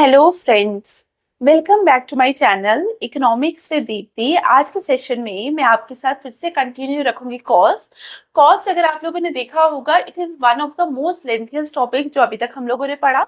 Hello friends, welcome back to my channel economics with Deepti. आज के session में मैं आपके साथ फिर से कंटिन्यू रखूंगी कॉस्ट। अगर आप लोगों ने देखा होगा, it is one of the most lengthiest topic जो अभी तक हम लोगों ने पढ़ा।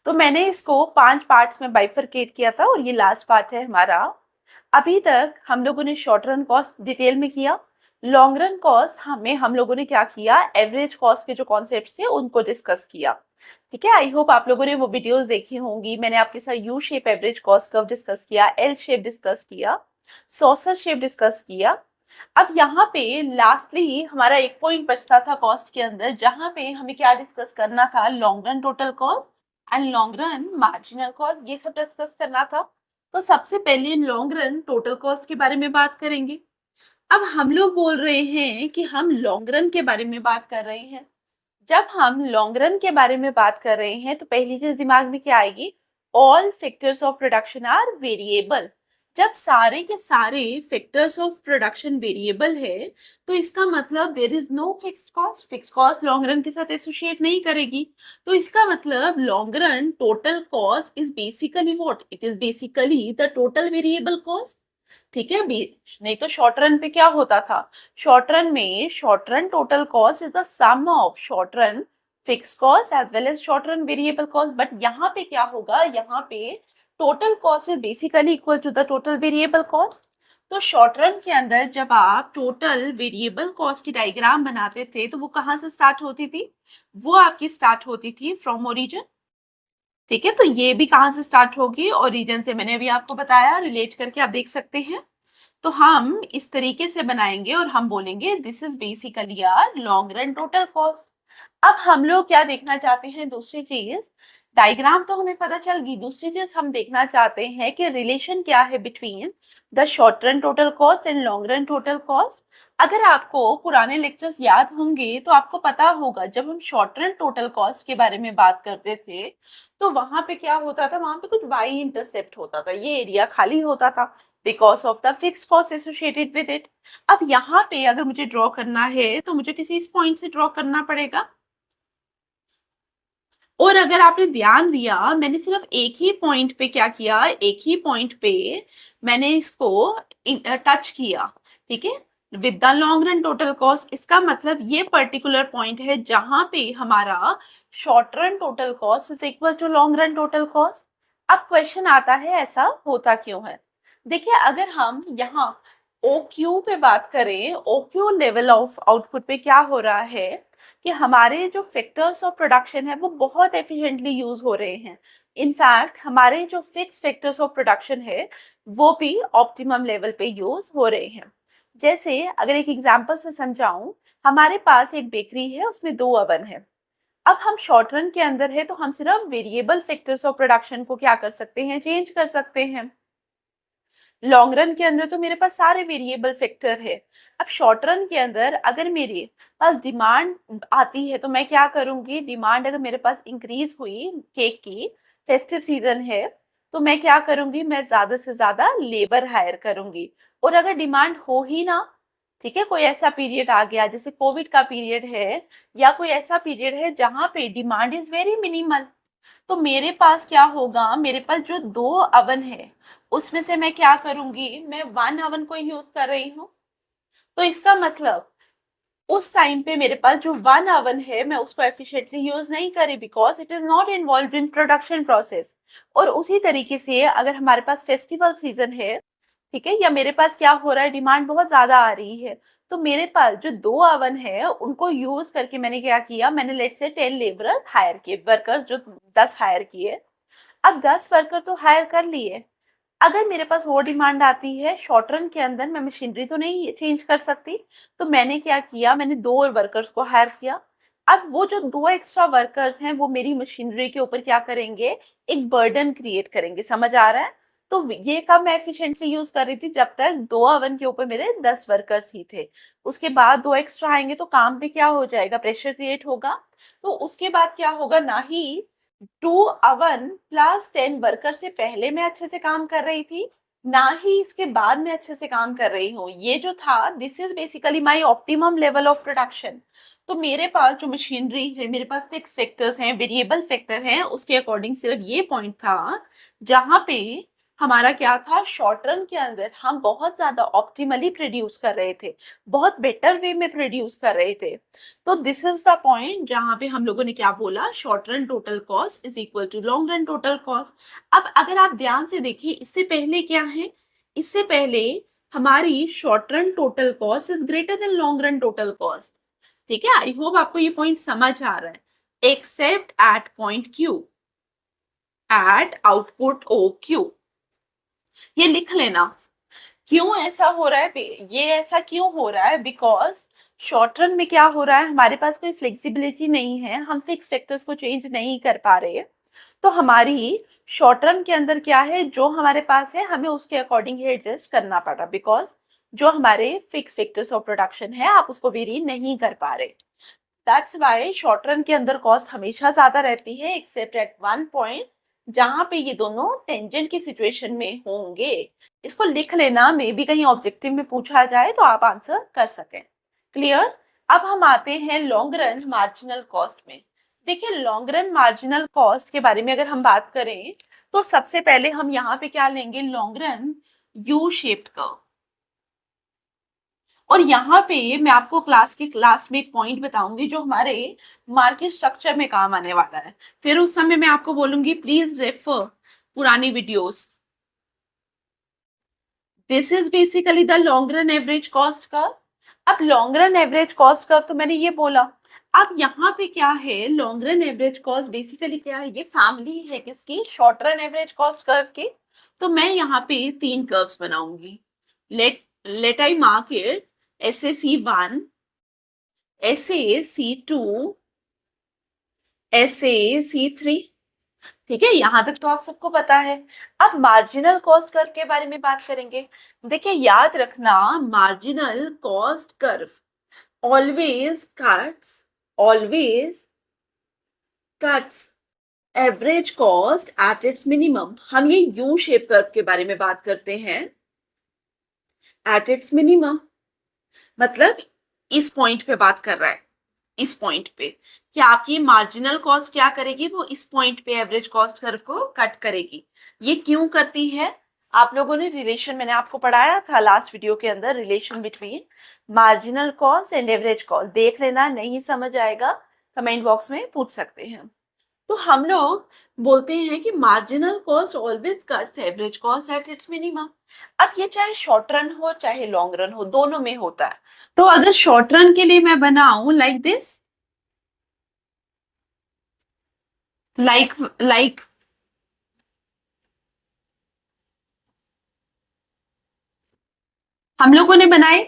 तो मैंने इसको 5 पार्ट्स में बाइफरकेट किया था और ये लास्ट पार्ट है हमारा। अभी तक हम लोगों ने शॉर्ट रन कॉस्ट डिटेल में किया। लॉन्ग रन कॉस्ट हमें हम लोगों ने क्या किया, एवरेज कॉस्ट के जो कॉन्सेप्ट्स थे उनको डिस्कस किया। ठीक है, आई होप आप लोगों ने वो वीडियोस देखी होंगी। मैंने आपके साथ U shape average cost curve discuss किया, एल शेप डिस्कस किया, सॉसर शेप डिस्कस किया। अब यहाँ पे लास्टली हमारा एक पॉइंट बचता था कॉस्ट के अंदर, जहाँ पे हमें क्या डिस्कस करना था, long run total cost and long run marginal cost, ये सब डिस्कस करना था। तो सबसे पहले लॉन्ग रन टोटल कॉस्ट के बारे में बात करेंगे। अब हम लोग बोल रहे हैं कि हम लॉन्ग रन के बारे में बात कर रहे हैं। जब हम लॉन्ग रन के बारे में बात कर रहे हैं तो पहली चीज दिमाग में क्या आएगी, all factors of production are variable. जब सारे के सारे फैक्टर्स ऑफ प्रोडक्शन वेरिएबल है तो इसका मतलब there is no fix cost long run के साथ एसोसिएट नहीं करेगी। तो इसका मतलब long run total cost is basically what, it is basically the total variable cost. ठीक है, नहीं तो शॉर्ट रन पे क्या होता था, short run total cost is the sum of short run fix cost as well as short run variable cost. But यहाँ पे क्या होगा, यहाँ पे total cost is basically equal to the total variable cost. तो शॉर्ट रन के अंदर जब आप टोटल वेरिएबल कॉस्ट की डायग्राम बनाते थे तो वो कहाँ से स्टार्ट होती थी, वो आपकी स्टार्ट होती थी फ्रॉम ओरिजिन। ठीक है, तो ये भी कहाँ से स्टार्ट होगी, ओरिजिन से। मैंने अभी आपको बताया, रिलेट करके आप देख सकते हैं। तो हम इस तरीके से बनाएंगे और हम बोलेंगे this is basically our long run total cost. अब हम लोग क्या देखना चाहते हैं, दूसरी चीज, डायग्राम तो हमें पता चल गई, दूसरी चीज हम देखना चाहते हैं कि रिलेशन क्या है between the short run total cost and long run total cost. अगर आपको पुराने लेक्चर्स याद होंगे तो आपको पता होगा, जब हम शॉर्ट रन टोटल कॉस्ट के बारे में बात करते थे तो वहां पे क्या होता था, वहां पे कुछ वाई इंटरसेप्ट होता था, ये एरिया खाली होता था because of the fix cost associated with it. अब यहाँ पे अगर मुझे ड्रॉ करना है तो मुझे किसी इस पॉइंट से ड्रॉ करना पड़ेगा। और अगर आपने ध्यान दिया, मैंने सिर्फ एक ही पॉइंट पे क्या किया, एक ही पॉइंट पे मैंने इसको टच किया। ठीक है, with the long run total cost, इसका मतलब ये पर्टिकुलर पॉइंट है जहां पे हमारा short run total cost is equal to long run total cost. अब क्वेश्चन आता है ऐसा होता क्यों है। देखिए, अगर हम यहाँ ओ क्यू पे बात करें, O Q level of output पे क्या हो रहा है कि हमारे जो फैक्टर्स ऑफ प्रोडक्शन है वो बहुत एफिशिएंटली यूज हो रहे हैं। इनफैक्ट हमारे जो फिक्स फैक्टर्स ऑफ प्रोडक्शन है वो भी ऑप्टिमम लेवल पे यूज हो रहे हैं। जैसे अगर एक एग्जांपल से समझाऊं, हमारे पास एक बेकरी है, उसमें 2 ओवन है। अब हम शॉर्ट रन के अंदर है तो हम सिर्फ वेरिएबल फैक्टर्स ऑफ प्रोडक्शन को क्या कर सकते हैं, चेंज कर सकते हैं। लॉन्ग रन के अंदर तो मेरे पास सारे वेरिएबल फैक्टर है। अब शॉर्ट रन के अंदर अगर मेरे पास डिमांड आती है तो मैं क्या करूंगी, डिमांड अगर मेरे पास इंक्रीज हुई केक की, फेस्टिव सीजन है, तो मैं क्या करूंगी, मैं ज्यादा से ज्यादा लेबर हायर करूंगी। और अगर डिमांड हो ही ना, ठीक है, कोई ऐसा पीरियड आ गया जैसे कोविड का पीरियड है, या कोई ऐसा पीरियड है जहां पे डिमांड इज वेरी मिनिमल, तो मेरे पास क्या होगा, मेरे पास जो 2 अवन है उसमें से मैं क्या करूंगी, मैं 1 अवन को यूज कर रही हूँ। तो इसका मतलब उस टाइम पे मेरे पास जो 1 अवन है मैं उसको एफिशिएंटली यूज नहीं करी because it is not involve in production process. और उसी तरीके से अगर हमारे पास फेस्टिवल सीजन है, ठीक है, या मेरे पास क्या हो रहा है, डिमांड बहुत ज्यादा आ रही है, तो मेरे पास जो 2 अवन है उनको यूज करके मैंने क्या किया, मैंने लेट से 10 लेबर हायर किए, वर्कर्स जो 10 हायर किए। अब 10 वर्कर तो हायर कर लिए, अगर मेरे पास वो डिमांड आती है शॉर्ट रन के अंदर, मैं मशीनरी तो नहीं चेंज कर सकती, तो मैंने क्या किया, मैंने 2 वर्कर्स को हायर किया। अब वो जो 2 एक्स्ट्रा वर्कर्स हैं वो मेरी मशीनरी के ऊपर क्या करेंगे, एक बर्डन क्रिएट करेंगे। समझ आ रहा है। तो ये कब मैं एफिशिएंटली यूज कर रही थी, जब तक 2 अवन के ऊपर मेरे 10 वर्कर्स ही थे। उसके बाद 2 एक्स्ट्रा आएंगे तो काम पे क्या हो जाएगा, प्रेशर क्रिएट होगा। तो उसके बाद क्या होगा, ना ही 2 अवन प्लस 10 वर्कर से पहले मैं अच्छे से काम कर रही थी, ना ही इसके बाद मैं अच्छे से काम कर रही हूँ। ये जो था, this is basically my optimum level of production. तो मेरे पास जो मशीनरी है, मेरे पास फिक्स फैक्टर्स हैं, वेरिएबल फैक्टर हैं, उसके अकॉर्डिंग सिर्फ ये पॉइंट था जहां पे हमारा क्या था, शॉर्ट रन के अंदर हम बहुत ज्यादा ऑप्टिमली प्रोड्यूस कर रहे थे, बहुत बेटर वे में प्रोड्यूस कर रहे थे। तो दिस इज द पॉइंट जहां पे हम लोगों ने क्या बोला, short run total cost is equal to long run total cost. अब अगर आप ध्यान से देखिए, इससे पहले क्या है, इससे पहले हमारी short run total cost is greater than long run total cost. ठीक है, आई होप आपको ये पॉइंट समझ आ रहा है। Except at point Q, at output O Q, ये लिख लेना। क्यों ऐसा हो रहा है, ये ऐसा क्यों हो रहा है, बिकॉज शॉर्ट रन में क्या हो रहा है, हमारे पास कोई फ्लेक्सिबिलिटी नहीं है, हम फिक्स फैक्टर्स को चेंज नहीं कर पा रहे। तो हमारी शॉर्ट रन के अंदर क्या है, जो हमारे पास है हमें उसके अकॉर्डिंग ही एडजस्ट करना पड़ा, बिकॉज जो हमारे फिक्स फैक्टर्स ऑफ प्रोडक्शन है आप उसको वेरी नहीं कर पा रहे। दैट्स वाई शॉर्ट रन के अंदर कॉस्ट हमेशा ज्यादा रहती है, एक्सेप्ट एट वन पॉइंट जहां पे ये दोनों टेंजेंट की सिचुएशन में होंगे। इसको लिख लेना, मे बी कहीं ऑब्जेक्टिव में पूछा जाए तो आप आंसर कर सकें। क्लियर। अब हम आते हैं लॉन्ग रन मार्जिनल कॉस्ट में। देखिए, लॉन्ग रन मार्जिनल कॉस्ट के बारे में अगर हम बात करें तो सबसे पहले हम यहाँ पे क्या लेंगे, long run U shaped curve. और यहाँ पे मैं आपको क्लास में एक पॉइंट बताऊंगी जो हमारे मार्केट स्ट्रक्चर में काम आने वाला है। फिर उस समय मैं आपको बोलूंगी प्लीज रेफर पुरानी videos. This is basically the long run average cost curve. अब long run average cost curve तो मैंने ये बोला। अब यहाँ पे क्या है, long run average cost basically क्या है, ये फैमिली है किसकी, short run average cost curve की। तो मैं यहाँ पे तीन कर्व्स बनाऊंगी। Let I mark it SAC1, SAC2, SAC3। ठीक है, यहां तक तो आप सबको पता है। अब मार्जिनल कॉस्ट कर्व के बारे में बात करेंगे। देखिए, याद रखना, marginal cost curve always cuts average cost at its minimum. हम ये यू शेप कर्व के बारे में बात करते हैं, एट इट्स मिनिमम मतलब इस पॉइंट पे बात कर रहा है, इस पॉइंट पे कि आपकी मार्जिनल कॉस्ट क्या करेगी, वो इस पॉइंट पे एवरेज कॉस्ट कर्व को कट करेगी। ये क्यों करती है, आप लोगों ने रिलेशन, मैंने आपको पढ़ाया था लास्ट वीडियो के अंदर, relation between marginal cost and average cost, देख लेना, नहीं समझ आएगा कमेंट बॉक्स में पूछ सकते हैं। तो हम लोग बोलते हैं कि marginal cost always cuts average cost at its minimum. अब ये चाहे शॉर्ट रन हो चाहे लॉन्ग रन हो, दोनों में होता है। तो अगर शॉर्ट रन के लिए मैं बनाऊं लाइक दिस, लाइक हम लोगों ने बनाए।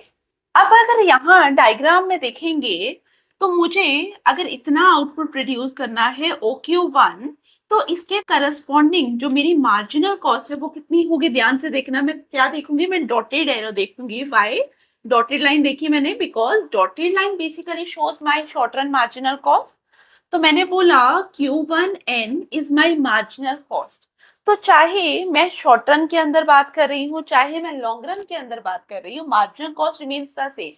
अब अगर यहाँ डायग्राम में देखेंगे तो मुझे अगर इतना आउटपुट प्रोड्यूस करना है OQ1, तो इसके करस्पॉन्डिंग जो मेरी मार्जिनल कॉस्ट है वो कितनी होगी, ध्यान से देखना। मैं क्या देखूंगी, मैं डॉटेड एरो देखूंगी। वाई डॉटेड लाइन देखी मैंने, because dotted line basically shows my short run marginal cost. तो मैंने बोला Q1N is my marginal cost. तो चाहे मैं शॉर्ट रन के अंदर बात कर रही हूँ चाहे मैं लॉन्ग रन के अंदर बात कर रही हूँ, marginal cost remains the same.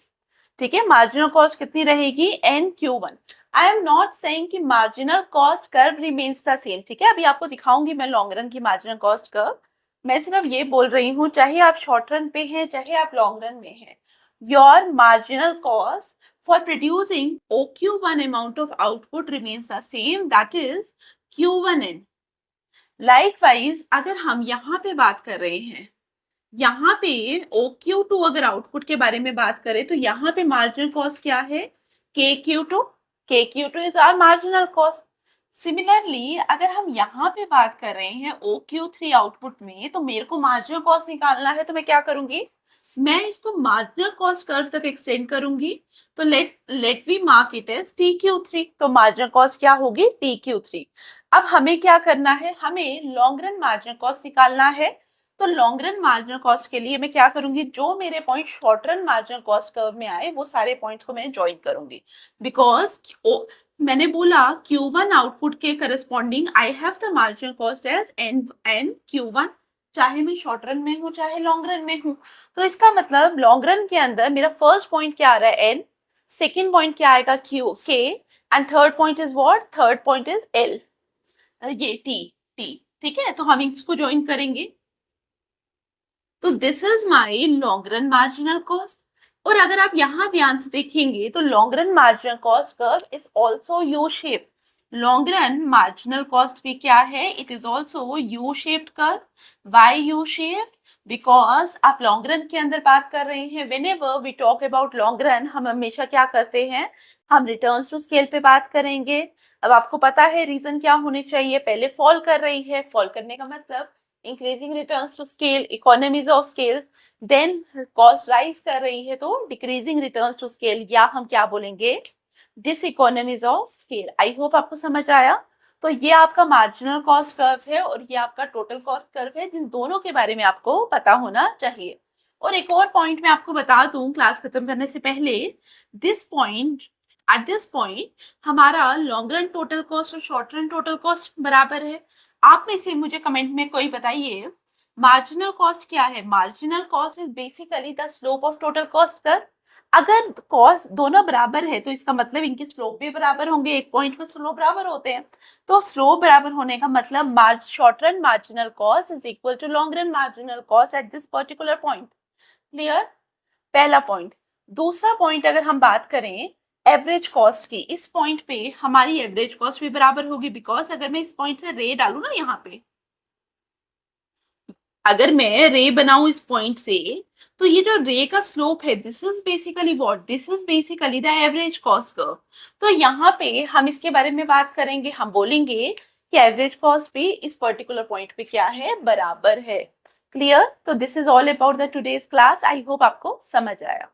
ठीक है, मार्जिनल कॉस्ट कितनी रहेगी, NQ1। I am not saying कि marginal cost curve remains the same. ठीक है, अभी आपको दिखाऊंगी मैं लॉन्ग रन की मार्जिनल कॉस्ट कर्व। मैं सिर्फ ये बोल रही हूँ, चाहे आप शॉर्ट रन पे हैं चाहे आप लॉन्ग रन में हैं, your marginal cost for producing OQ1 amount of output remains the same, that is Q1N। Likewise, अगर हम यहाँ पे बात कर रहे हैं, यहाँ पे OQ2 अगर आउटपुट के बारे में बात करें तो यहाँ पे मार्जिनल कॉस्ट क्या है, KQ2। KQ2 is our marginal cost. Similarly अगर हम यहाँ पे बात कर रहे हैं OQ3 आउटपुट में, तो मेरे को मार्जिनल कॉस्ट निकालना है, तो मैं क्या करूंगी, मैं इसको मार्जिनल कॉस्ट कर्व तक एक्सटेंड करूंगी। तो let we mark it as TQ3। तो मार्जिनल कॉस्ट क्या होगी, TQ3। अब हमें क्या करना है, हमें लॉन्ग रन मार्जिनल कॉस्ट निकालना है। तो लॉन्ग रन मार्जिनल कॉस्ट के लिए मैं क्या करूंगी, जो मेरे point short run marginal cost curve में आए वो सारे पॉइंट्स को मैं ज्वाइन करूंगी, बिकॉज मैंने बोला Q1 आउटपुट के corresponding I have the marginal cost as NQ1। चाहे मैं शॉर्ट रन में हूँ चाहे लॉन्ग रन में हूँ। तो इसका मतलब लॉन्ग रन के अंदर मेरा फर्स्ट पॉइंट क्या आ रहा है, एन, सेकेंड पॉइंट क्या आएगा, क्यू, के, and third point is what, third point is L, ये टी, टी। ठीक है, तो हम इसको ज्वाइन करेंगे। तो this is my long run marginal cost. और अगर आप यहाँ ध्यान से देखेंगे तो long run marginal cost curve is also U shape. Long run marginal cost भी क्या है, it is also U shaped curve. Why U shaped? Because आप लॉन्ग रन के अंदर बात कर रहे हैं, whenever we talk about long run हम हमेशा क्या करते हैं, हम रिटर्न टू स्केल पे बात करेंगे। अब आपको पता है रीजन क्या होने चाहिए, पहले फॉल कर रही है, फॉल करने का मतलब increasing returns to scale, economies of scale, then cost rise कर रही है तो डिक्रीजिंग रिटर्न्स टू स्केल, या हम क्या बोलेंगे, diseconomies of scale. I hope आपको समझ आया। तो ये आपका मार्जिनल कॉस्ट कर्व है और ये आपका टोटल कॉस्ट कर्व है, जिन दोनों के बारे में आपको पता होना चाहिए। और एक और पॉइंट मैं आपको बता दूं क्लास खत्म करने से पहले, this point, at this point हमारा लॉन्ग रन टोटल कॉस्ट और शॉर्ट रन टोटल कॉस्ट बराबर है। आप में से मुझे कमेंट में कोई बताइए मार्जिनल कॉस्ट क्या है। Marginal cost is basically the slope of total cost curve. अगर कॉस्ट दोनों बराबर है तो इसका मतलब इनके स्लोप भी बराबर होंगे, एक पॉइंट पर स्लोप बराबर होते हैं। तो स्लोप बराबर होने का मतलब short run marginal cost is equal to long run marginal cost at this particular point. Clear? पहला पॉइंट। दूसरा पॉइंट अगर हम बात करें एवरेज कॉस्ट की, इस पॉइंट पे हमारी एवरेज कॉस्ट भी बराबर होगी, बिकॉज अगर मैं इस पॉइंट से रे डालू ना यहाँ पे, अगर मैं रे बनाऊं इस पॉइंट से, तो ये जो रे का स्लोप है, this is basically what, this is basically the average cost curve. तो यहाँ पे हम इसके बारे में बात करेंगे, हम बोलेंगे कि एवरेज कॉस्ट भी इस पर्टिकुलर पॉइंट पे क्या है, बराबर है। क्लियर? तो this is all about the today's class. I hope आपको समझ आया।